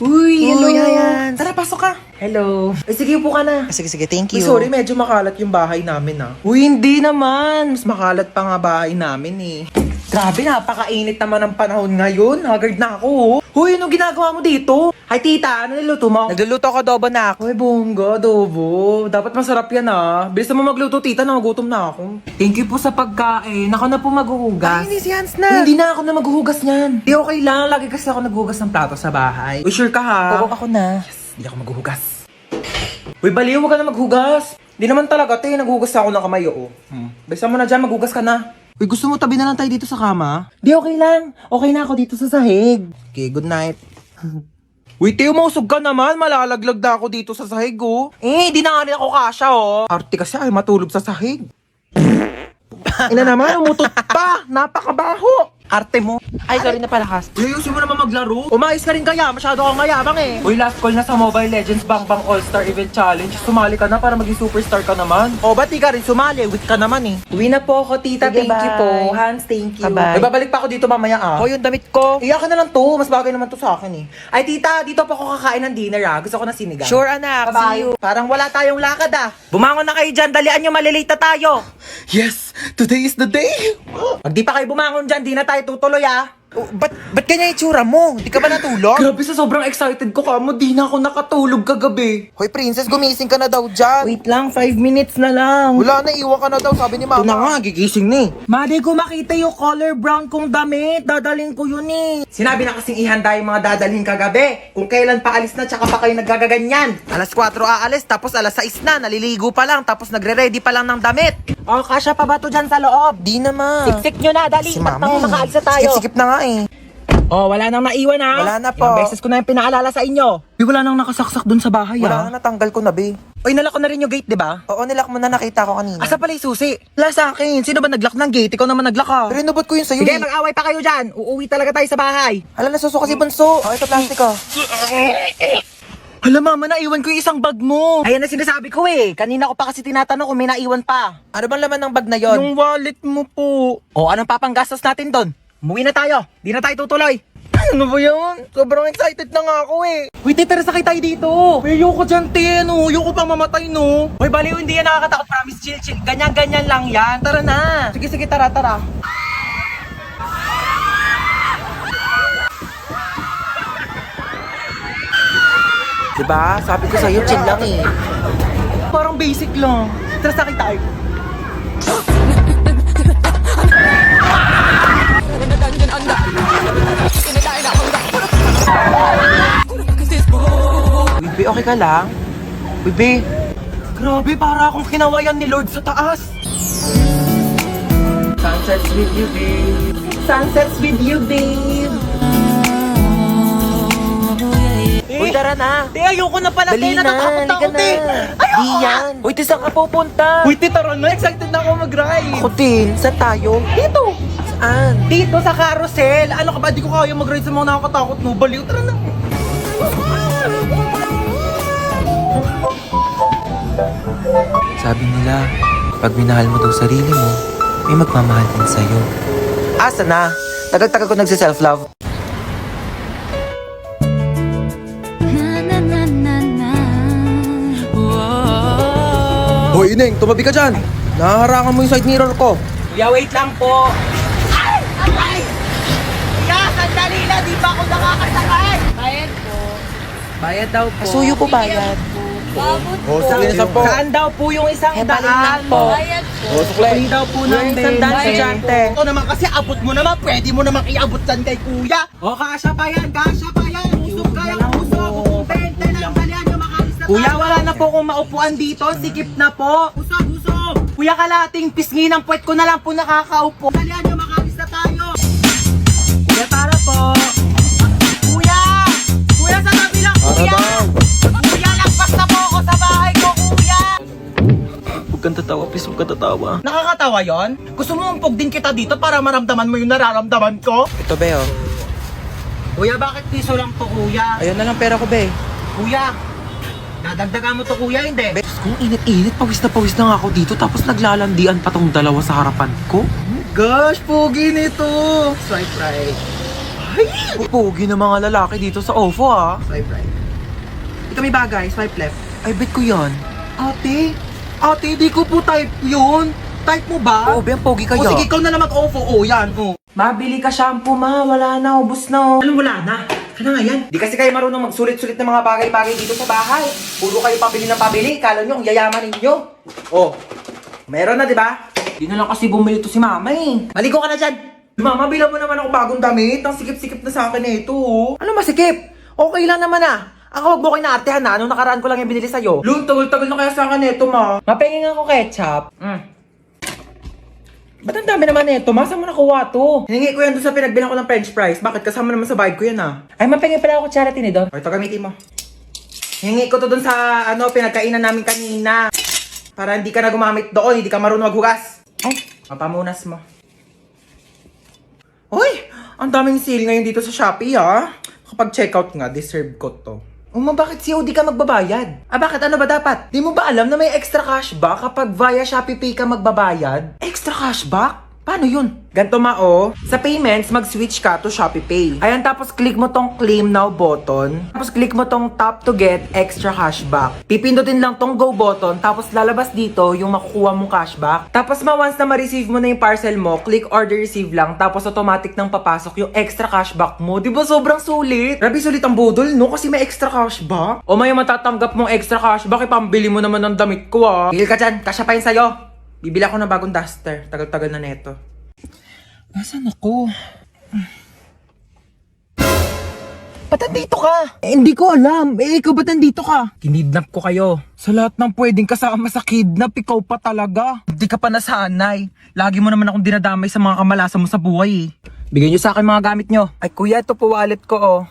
Uy, hello. Uy, Hayans. Tara, pasok ka. Hello. Ay, sige, upo ka na. Sige, thank Uy, you. sorry, medyo makalat yung bahay namin, ah. Uy, hindi naman. Mas makalat pa nga bahay namin, eh. Grabe, napakainit naman ang panahon ngayon. Haggard na ako, oh. Uy, anong ginagawa mo dito? Hi, tita. Ano niluto mo? Nagluluto ako adobo na ako. Uy, bongga, adobo. Dapat masarap yan, ah. Bilis mo magluto, tita. Nagugutom na ako. Thank you po sa pagkain. Ako na po maghuhugas. Ay, hindi si Hans na. Hindi na ako na maghuhugas niyan. Di okay lang. Lagi kasi ako naghuhugas ng plato sa bahay. Uy, sure ka, ha? Oo, ako na. Hindi ako maghuhugas. Uy, baliw, huwag ka na maghugas. Di naman talaga, te. Naghuhugas ako ng kamay, oo. Bisa mo na dyan, maghugas ka na. Uy, gusto mo tabi na lang tayo dito sa kama? Di, okay lang. Okay na ako dito sa sahig. Okay, good night. Uy, te, umusog ka naman. Malalaglag na ako dito sa sahig, oh. Di na nga rin ako kasha, oh. Arte kasi ay matulog sa sahig. Ina naman, umutot pa. Napakabaho. Arte mo. Ay, sorry na pala, Has. Uy, ayusin mo naman maglaro. Umayos ka rin kaya, masyado kang mayabang eh. Uy, last call na sa Mobile Legends Bang Bang All-Star Event Challenge. Sumali ka na para maging superstar ka naman. O, ba't di ka rin sumali? Weak ka naman eh. Uwi na po ako, tita. Sige, Thank you bye. po. Hans, thank you. Bye-bye. Ay, babalik pa ako dito mamaya ah. Oh, yung damit ko. Iyakan na lang to. Mas bagay naman to sa akin eh. Ay, tita, dito pa ako kakain ng dinner ah. Gusto ko na sinigang. Sure, anak. Bye-bye. See you. Parang wala tayong lakad ah. Bumangon na kayo dyan. Dalian nyo, malilate na tayo. Yes! Today is the day! Pag di pa kayo bumangon dyan, di na tayo tutuloy ah. Oh, ba't ganyan itsura mo? Di ka ba natulog? Grabe, sa sobrang excited ko kamo, di na ako nakatulog kagabi. Hoy, princess, gumising ka na daw dyan. Wait lang, 5 minutes na lang. Wala na, iwan ka na daw, sabi ni mama. Ito na nga, gigising ni. Madi ko makita yung color brown kong damit. Dadalhin ko yun eh. Sinabi na kasing ihanda yung mga dadalhin kagabi. Kung kailan pa alis na, tsaka pa kayo naggagaganyan. Alas 4 aalis, tapos alas 6 na, naliligo pa lang, tapos nagre-ready pa lang ng damit. Oh, kasya pa ba to dyan sa loob? Di naman. Siksik nyo na, dali. Si Ba't mama nang makaalis na tayo? Sikip na nga eh. Oh, wala nang naiwan ha. Wala na po. Ilang beses ko na yung pinaalala sa inyo. Wala nang nakasaksak dun sa bahay Wala na, natanggal ko na, be. Oy, nalak ko na rin yung gate, di ba? Oo, nilak mo na, nakita ko kanina. Asa pala yung susi? Wala sa akin. Sino ba naglock ng gate? Ikaw naman naglock ha. Pero inubot ko yun sa'yo Sige, eh. mag-away pa kayo dyan. Uuwi talaga tayo sa bahay. Hala, nasusuka si Bunso. Oh, ito plastic ko. Hala mama, naiwan ko yung isang bag mo. Ayan na sinasabi ko eh. Kanina ko pa kasi tinatanong kung may naiwan pa. Ano bang laman ng bag na yon? Yung wallet mo po. O, anong papanggastos natin doon? Umuwi na tayo. Di na tayo tutuloy. Ano ba yun? Sobrang excited na nga ako eh. Wait, tara sakay tayo dito. Uy, ayoko dyan, te. No? Ayoko pang mamatay, no? Uy, baliw, hindi yan nakakatakot. Promise, chill, chill. Ganyan-ganyan lang yan. Tara na. Sige, sige, tara, tara. Diba? Sabi ko sa'yo, chill lang eh. Parang basic lang. Tara sakay tayo. Bibi, okay ka lang? Bibi. Grabe, para akong kinawayan ni Lord sa taas. Sunsets with you, babe. Sunsets with you, babe. Uy, tara na. Te, ayoko na pala, Dali te. na, Natatakot halika ako, te. na. Ayoko Di na. yan. Uy, te, saan ka pupunta? Uy, te, tara na. Excited na ako mag-ride. Ako din. Saan tayo? Dito. Saan? Dito sa carousel. Ano ka ba? Di ko kaya mag-ride sa mga nakakatakot, no? Baliw, tara na. Sabi nila, pag minahal mo daw sarili mo, may magmamahal din sa'yo. Asa na? Tagal-tagal ko nagsi-self-love. Hoy, Ineng, tumabi ka dyan. Nahaharangan mo yung side mirror ko. Kuya, wait lang po. Ay! Ay! Kuya, sandali na. Di pa ako nakakasakay. Bayad po. Bayad daw po. Suyo po bayad. Oh, sige na po. Saan daw po yung isang Hepaling daan? lang po. Bayad po. Oh, sukli daw po ng isang daan, estudyante. Ito naman kasi abot mo naman. Pwede mo naman iabot dyan kay kuya. O, kasya pa yan. Kasya pa yan. Usog kayang usog. Kung 20 lang, dalihan nyo makalis na kuya, wala na po kung maupuan dito. Sikip na po. Usog, usog. Kuya, kalating pisngi ng puwet ko na lang po nakakaupo. Dalihan nyo makalis na tayo. Kuya, tara po. Kuya! Kuya, sa tabi lang, kuya! Kuya, lagpas na po ako sa bahay ko, kuya! Huwag kang tatawa, please, huwag kang tatawa. Nakakatawa yon? Gusto mo umpog din kita dito para maramdaman mo yung nararamdaman ko? Ito, be, oh. Kuya, bakit piso lang to, kuya? Ayun na lang pera ko, be. Kuya, dadagdagan mo to, kuya, hindi? Diyos ko, init-init, pawis na nga ako dito, tapos naglalandian pa tong dalawa sa harapan ko. Gosh, pogi nito! Swipe right. Ay! Pupugi ng mga lalaki dito sa OFO Swipe right. Ito may bagay, swipe left. Ay, bet ko yan. Ate, di ko po type yun. Type mo ba? Oo, ang pogi kaya. O sige, ikaw na lang mag-OFO. O, yan, o. Mabili ka shampoo, ma. Wala na, ubos na, o. Anong wala na? Ano nga yan? Di kasi kayo marunong magsulit-sulit ng mga bagay-bagay dito sa bahay. Puro kayo pabili ng pabili. Kala nyo, ang yayaman ninyo. O, meron na, di ba? Di na lang kasi bumili to si mama, eh. Maligo ka na dyan. Mama, bilang mo naman ako bagong damit. Ang sikip-sikip na sa akin eh, ito, oh. Ano masikip? Okay lang naman, ah. Ang huwag mo kayo naartehan na. Anong nakaraan ko lang yung binili sa'yo? Lun, tagal-tagal na kaya sa akin ito, ma. Mapengin ako ketchup. Ba't ang dami naman ito, ma? Saan mo nakuha to? Hiningi ko yan doon sa pinagbilang ko ng french fries. Bakit? Kasama naman sa vibe ko yan, ah. Ay, mapengin pala ako charity ni Don. O, ito gamitin mo. Hiningi ko to doon sa, pinagkainan namin kanina. Para hindi ka na gumamit doon, hindi ka marunong maghugas. Ay, mapamunas mo. Uy, ang daming sale ngayon dito sa Shopee, ah. Kapag checkout nga, deserve ko to. Bakit COD ka magbabayad? Bakit? Ano ba dapat? Di mo ba alam na may extra cashback kapag via Shopee Pay ka magbabayad? Extra cashback? Paano yun? Ganto sa payments, mag-switch ka to Shopee Pay. Ayan, tapos click mo tong claim now button. Tapos click mo tong tap to get extra cashback. Pipindutin lang tong go button, tapos lalabas dito yung makukuha mong cashback. Tapos once na ma-receive mo na yung parcel mo, click order receive lang, tapos automatic nang papasok yung extra cashback mo. Di ba sobrang sulit? Grabe sulit ang budol, no? Kasi may extra cashback. O may matatanggap mong extra cashback, ipambili mo naman ng damit ko, ah. Bigil ka dyan, kasya pa yun sa'yo. Bibili ako ng bagong duster. Tagal-tagal na neto. Nasaan ako? Ba't nandito ka? Hindi ko alam. Ikaw ba't nandito ka? Kinidnap ko kayo. Sa lahat ng pwedeng kasama sa kidnap, ikaw pa talaga. Hindi ka pa nasanay. Lagi mo naman akong dinadamay sa mga kamalasan mo sa buhay, eh. Bigyan nyo sa akin mga gamit nyo. Ay kuya, ito po wallet ko, oh.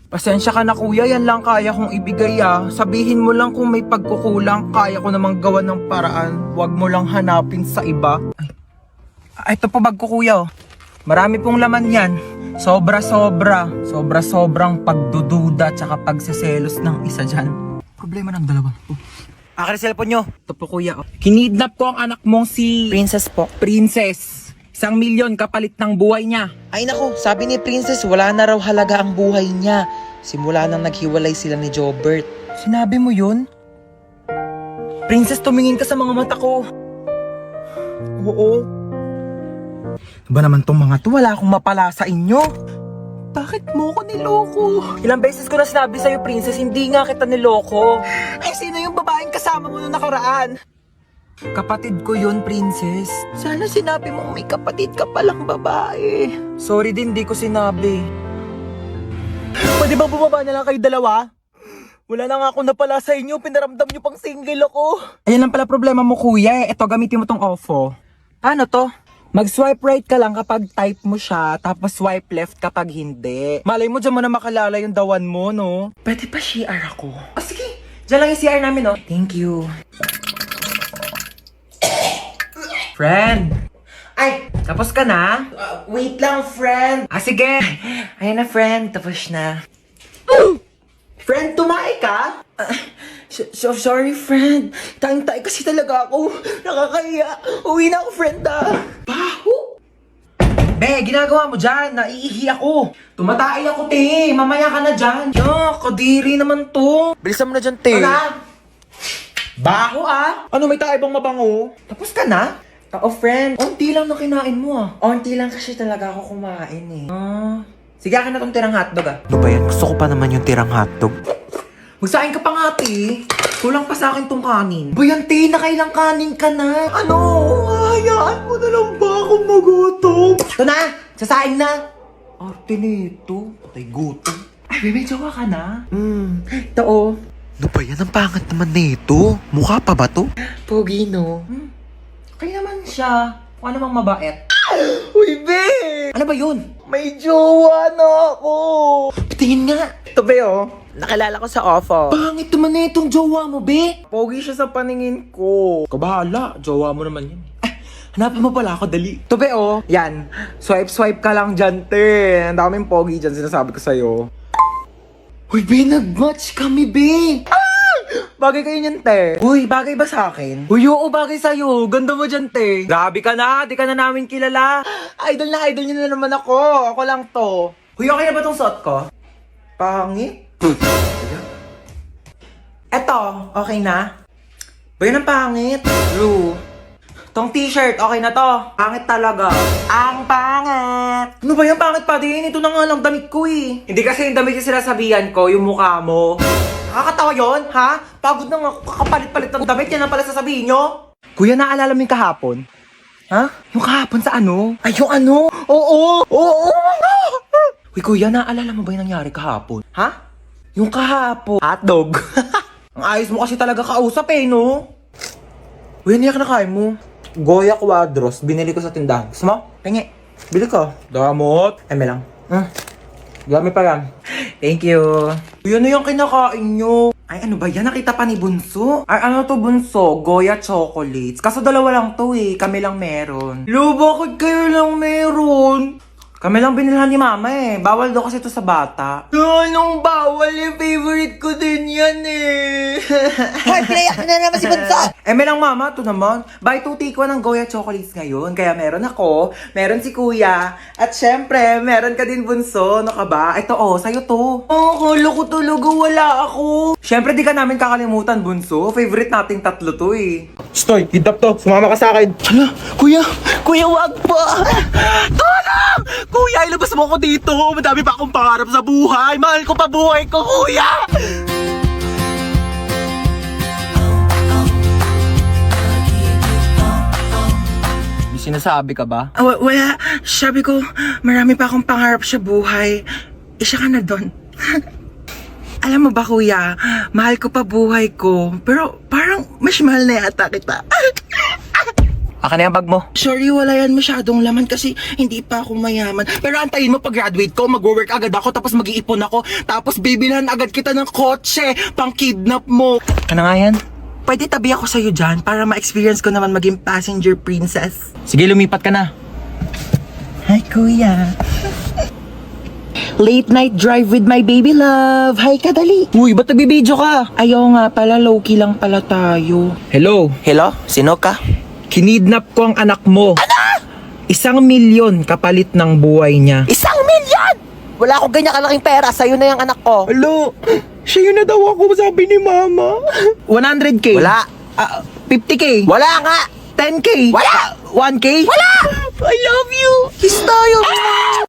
Pasensya ka na kuya, yan lang kaya kong ibigay, ah. Sabihin mo lang kung may pagkukulang, kaya ko namang gawa ng paraan. Huwag mo lang hanapin sa iba. Ay, ito po bag ko kuya, oh. Marami pong laman yan. Sobra-sobra. Sobra-sobrang pagdududa tsaka pagseselos ng isa dyan. Problema ng dalawa. Akin ang cellphone nyo. Ito po kuya, oh. Kinidnap ko ang anak mong si... Princess po. Princess. 1,000,000 kapalit ng buhay niya. Ay nako, sabi ni Princess, wala na raw halaga ang buhay niya. Simula nang naghiwalay sila ni Jobert. Sinabi mo yun? Princess, tumingin ka sa mga mata ko. Oo. Ba naman tong mga to? Wala akong mapala sa inyo. Bakit mo ko niloko? Ilang beses ko na sinabi sa'yo, Princess, hindi nga kita niloko. Ay, sino yung babaeng kasama mo nung nakaraan? Kapatid ko yun, Princess. Sana sinabi mong may kapatid ka palang babae. Sorry din, di ko sinabi. Pwede ba bumaba na lang kayo dalawa? Wala na nga ako napala sa inyo, pinaramdam nyo pang single ako. Ayan lang pala problema mo, kuya. Ito, gamitin mo tong OFO. Paano to? Mag-swipe right ka lang kapag type mo siya, tapos swipe left kapag hindi. Malay mo dyan mo na makalala yung dawan mo, no? Pwede pa CR ako? Oh, sige. Diyan lang yung CR namin, no? Thank you. Friend! Ay, tapos ka na? Wait lang, friend. Sige. Ayan na, friend. Tapos na. Friend, tumae ka? Sorry, friend. Tayong-tay kasi talaga ako. Nakakahiya. Uwi na ako, friend, Baho! Be, ginagawa mo dyan. Naiihi ako. Tumatay ako, te. Mamaya ka na dyan. Kadiri naman to. Bilisan mo na dyan, te. Ano? Baho, Ano, may tayo bang mabango? Tapos ka na? Friend. Unti lang na kinain mo, Unti lang kasi talaga ako kumain, eh. Sige, akin na tong tirang hotdog, Ano ba yan? Gusto ko pa naman yung tirang hotdog. Magsain ka pa nga, te. Kulang pa sa akin tong kanin. Bayan, te, nakailang kanin ka na. Ano? Hayaan mo na lang ba akong magutom? Ito na! Sasain na! Arte nito. Patay gutom. Ay, may jowa ka na? Ito, Ano ba yan? Ang pangat naman nito. Mukha pa ba to? Pogi, no? Okay naman siya. Kung ano mang mabait. Uy, be! Ano ba yun? May jowa na ako! Patingin nga! Ito, be, Nakilala ko sa OFO. Pangit naman na itong jowa mo, be! Pogi siya sa paningin ko. Kabahala, jowa mo naman yan. Hanapin mo pala ako, dali. Ito, be, Yan. Swipe ka lang dyan, te. Ang daming pogi dyan, sinasabi ko sa'yo. Uy, be, nag-match kami, be! Bagay kayo niyan, te. Uy, bagay ba sa akin? Uy, oo, bagay sa'yo. Ganda mo dyan, te. Grabe ka na, di ka na namin kilala. Idol na idol niyo na naman ako. Ako lang to. Huy, okay na ba tong suot ko? Pangit. Eto, okay na? Ba yun ang pangit? Blue. Tong t-shirt, okay na to. Pangit talaga. Ang pangit! Ano ba yung pangit pa din? Ito na nga lang damit ko eh. Hindi kasi yung damit yung sinasabihan ko, yung mukha mo. Nakakatawa yun, ha? Pagod na nga ako kakapalit-palit ng damit, yan ang pala sasabihin nyo. Kuya, naalala mo yung kahapon? Ha? Yung kahapon sa ano? Ay, yung ano? Oo! Oo! Uy, kuya, naalala mo ba yung nangyari kahapon? Ha? Yung kahapon. Hotdog. Ang ayos mo kasi talaga kausap eh, no? Uy, ano yung kinakain mo? Goya Quadros. Binili ko sa tindahan. Gusto mo? Pengi. Bili ko. Damot. Eme lang. Dami pa yan. Thank you. Uy, ano yung kinakain nyo? Ay, ano ba yan? Nakita pa ni Bunso? Ay, ano to, Bunso? Goya chocolates. Kaso dalawa lang to eh. Kami lang meron. Lo, bakit kayo lang meron? Kami lang binilhan ni Mama eh. Bawal daw kasi ito sa bata. Anong bawal eh? Favorite ko din yan eh. Hoy, pinayak na naman si Bunso! May lang Mama, ito naman. Buy 2 take 1 ng Goya chocolates ngayon. Kaya meron ako, meron si Kuya, at syempre, meron ka din Bunso. Ano ka ba? Ito oh, sa'yo to. Oh, kala ko talaga wala ako. Syempre, di ka namin kakalimutan, Bunso. Favorite nating tatlo to eh. Stoy, kidnap to. Sumama ka sa akin. Hala, Kuya! Kuya, wag pa! Tulong! Kuya, ilabas mo ako dito! Madami pa akong pangarap sa buhay! Mahal ko pa buhay ko, Kuya! May sinasabi ka ba? Wala. Sabi ko, marami pa akong pangarap sa buhay. Isa ka na doon. Alam mo ba, Kuya, mahal ko pa buhay ko. Pero parang mas mahal na yata kita. Aka na yung bag mo. Sorry, wala yan masyadong laman kasi hindi pa ako mayaman. Pero antayin mo pag graduate ko, mag-work agad ako, tapos mag-iipon ako, tapos bibilhan agad kita ng kotse, pang kidnap mo. Ano nga yan? Pwede tabi ako sa'yo dyan para ma-experience ko naman maging passenger princess. Sige, lumipat ka na. Hi, Kuya. Late night drive with my baby love. Hi, kadali. Uy, ba't nagbibideo ka? Ayaw nga pala, low-key lang pala tayo. Hello? Hello? Sino ka? Kinidnap ko ang anak mo. Ano? 1,000,000 kapalit ng buhay niya. 1,000,000! Wala akong ganyan kalaking pera, sa'yo na yung anak ko. Hello? Siya yun na daw ako, sabi ni Mama. 100K? Wala. 50K? Wala nga! 10K? Wala! 1K? Wala! I love you! Kiss tayo!